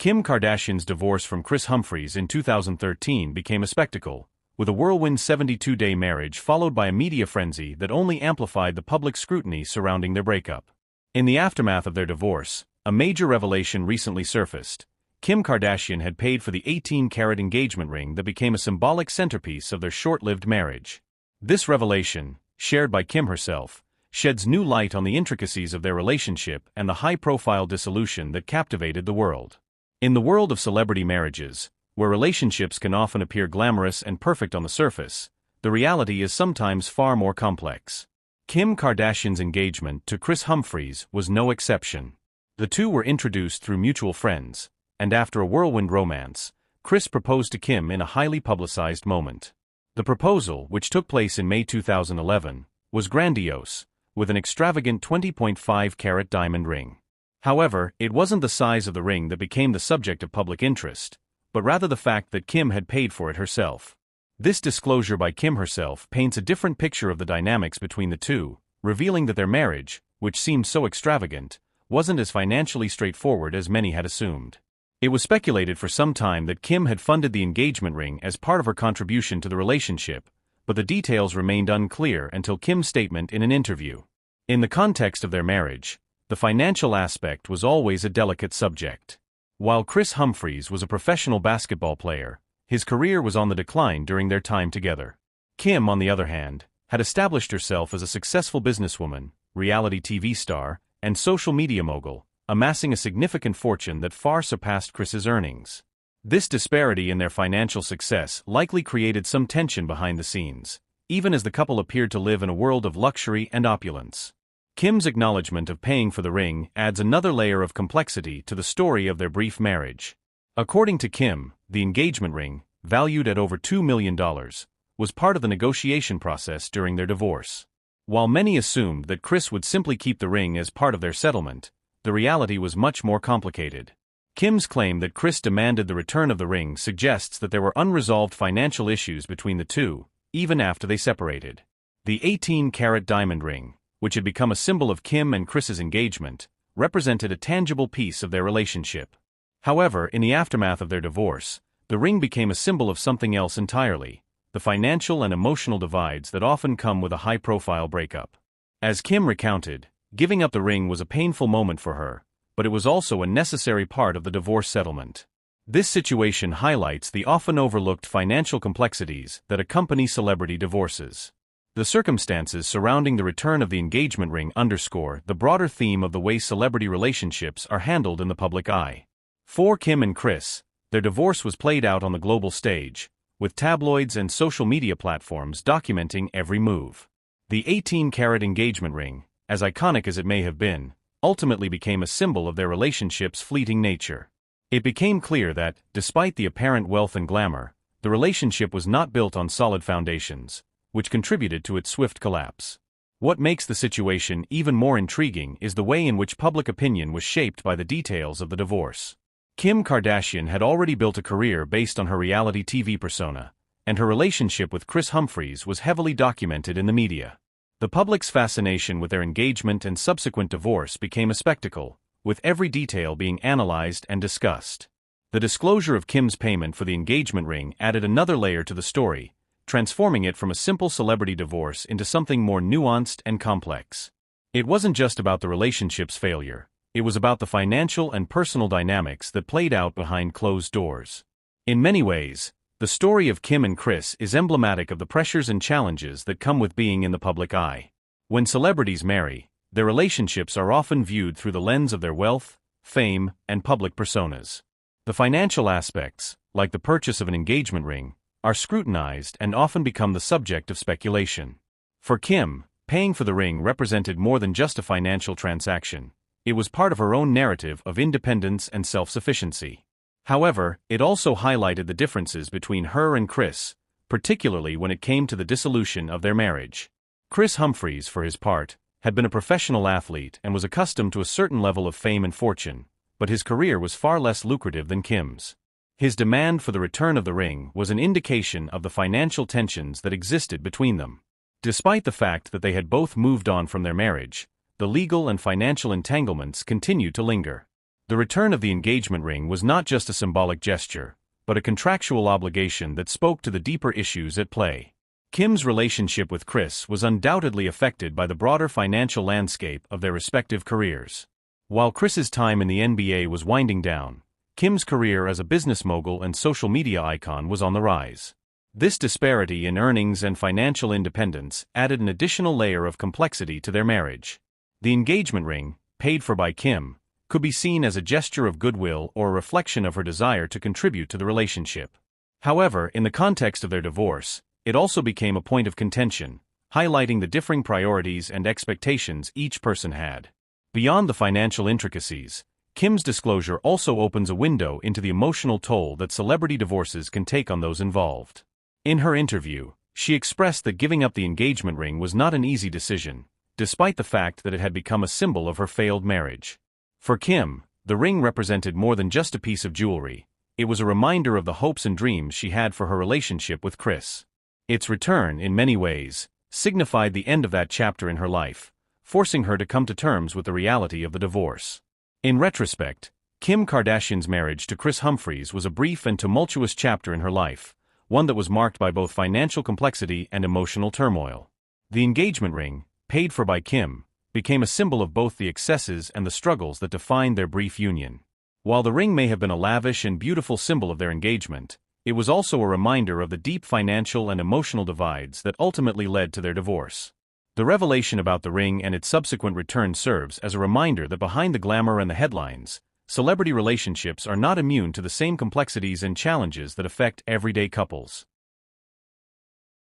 Kim Kardashian's divorce from Kris Humphries in 2013 became a spectacle, with a whirlwind 72-day marriage followed by a media frenzy that only amplified the public scrutiny surrounding their breakup. In the aftermath of their divorce, a major revelation recently surfaced. Kim Kardashian had paid for the 18-carat engagement ring that became a symbolic centerpiece of their short-lived marriage. This revelation, shared by Kim herself, sheds new light on the intricacies of their relationship and the high-profile dissolution that captivated the world. In the world of celebrity marriages, where relationships can often appear glamorous and perfect on the surface, the reality is sometimes far more complex. Kim Kardashian's engagement to Kris Humphries was no exception. The two were introduced through mutual friends, and after a whirlwind romance, Kris proposed to Kim in a highly publicized moment. The proposal, which took place in May 2011, was grandiose, with an extravagant 20.5-carat diamond ring. However, it wasn't the size of the ring that became the subject of public interest, but rather the fact that Kim had paid for it herself. This disclosure by Kim herself paints a different picture of the dynamics between the two, revealing that their marriage, which seemed so extravagant, wasn't as financially straightforward as many had assumed. It was speculated for some time that Kim had funded the engagement ring as part of her contribution to the relationship, but the details remained unclear until Kim's statement in an interview. In the context of their marriage, the financial aspect was always a delicate subject. While Kris Humphries was a professional basketball player, his career was on the decline during their time together. Kim, on the other hand, had established herself as a successful businesswoman, reality TV star, and social media mogul, amassing a significant fortune that far surpassed Kris's earnings. This disparity in their financial success likely created some tension behind the scenes, even as the couple appeared to live in a world of luxury and opulence. Kim's acknowledgement of paying for the ring adds another layer of complexity to the story of their brief marriage. According to Kim, the engagement ring, valued at over $2 million, was part of the negotiation process during their divorce. While many assumed that Kris would simply keep the ring as part of their settlement, the reality was much more complicated. Kim's claim that Kris demanded the return of the ring suggests that there were unresolved financial issues between the two, even after they separated. The 18-carat diamond ring, which had become a symbol of Kim and Kris's engagement, represented a tangible piece of their relationship. However, in the aftermath of their divorce, the ring became a symbol of something else entirely: the financial and emotional divides that often come with a high-profile breakup. As Kim recounted, giving up the ring was a painful moment for her, but it was also a necessary part of the divorce settlement. This situation highlights the often overlooked financial complexities that accompany celebrity divorces. The circumstances surrounding the return of the engagement ring underscore the broader theme of the way celebrity relationships are handled in the public eye. For Kim and Kris, their divorce was played out on the global stage, with tabloids and social media platforms documenting every move. The 18-carat engagement ring, as iconic as it may have been, ultimately became a symbol of their relationship's fleeting nature. It became clear that, despite the apparent wealth and glamour, the relationship was not built on solid foundations, which contributed to its swift collapse. What makes the situation even more intriguing is the way in which public opinion was shaped by the details of the divorce. Kim Kardashian had already built a career based on her reality TV persona, and her relationship with Kris Humphries was heavily documented in the media. The public's fascination with their engagement and subsequent divorce became a spectacle, with every detail being analyzed and discussed. The disclosure of Kim's payment for the engagement ring added another layer to the story, transforming it from a simple celebrity divorce into something more nuanced and complex. It wasn't just about the relationship's failure, it was about the financial and personal dynamics that played out behind closed doors. In many ways, the story of Kim and Kris is emblematic of the pressures and challenges that come with being in the public eye. When celebrities marry, their relationships are often viewed through the lens of their wealth, fame, and public personas. The financial aspects, like the purchase of an engagement ring, are scrutinized and often become the subject of speculation. For Kim, paying for the ring represented more than just a financial transaction. It was part of her own narrative of independence and self-sufficiency. However, it also highlighted the differences between her and Kris, particularly when it came to the dissolution of their marriage. Kris Humphries, for his part, had been a professional athlete and was accustomed to a certain level of fame and fortune, but his career was far less lucrative than Kim's. His demand for the return of the ring was an indication of the financial tensions that existed between them. Despite the fact that they had both moved on from their marriage, the legal and financial entanglements continued to linger. The return of the engagement ring was not just a symbolic gesture, but a contractual obligation that spoke to the deeper issues at play. Kim's relationship with Kris was undoubtedly affected by the broader financial landscape of their respective careers. While Kris's time in the NBA was winding down, Kim's career as a business mogul and social media icon was on the rise. This disparity in earnings and financial independence added an additional layer of complexity to their marriage. The engagement ring, paid for by Kim, could be seen as a gesture of goodwill or a reflection of her desire to contribute to the relationship. However, in the context of their divorce, it also became a point of contention, highlighting the differing priorities and expectations each person had. Beyond the financial intricacies, Kim's disclosure also opens a window into the emotional toll that celebrity divorces can take on those involved. In her interview, she expressed that giving up the engagement ring was not an easy decision, despite the fact that it had become a symbol of her failed marriage. For Kim, the ring represented more than just a piece of jewelry. It was a reminder of the hopes and dreams she had for her relationship with Kris. Its return, in many ways, signified the end of that chapter in her life, forcing her to come to terms with the reality of the divorce. In retrospect, Kim Kardashian's marriage to Kris Humphries was a brief and tumultuous chapter in her life, one that was marked by both financial complexity and emotional turmoil. The engagement ring, paid for by Kim, became a symbol of both the excesses and the struggles that defined their brief union. While the ring may have been a lavish and beautiful symbol of their engagement, it was also a reminder of the deep financial and emotional divides that ultimately led to their divorce. The revelation about the ring and its subsequent return serves as a reminder that behind the glamour and the headlines, celebrity relationships are not immune to the same complexities and challenges that affect everyday couples.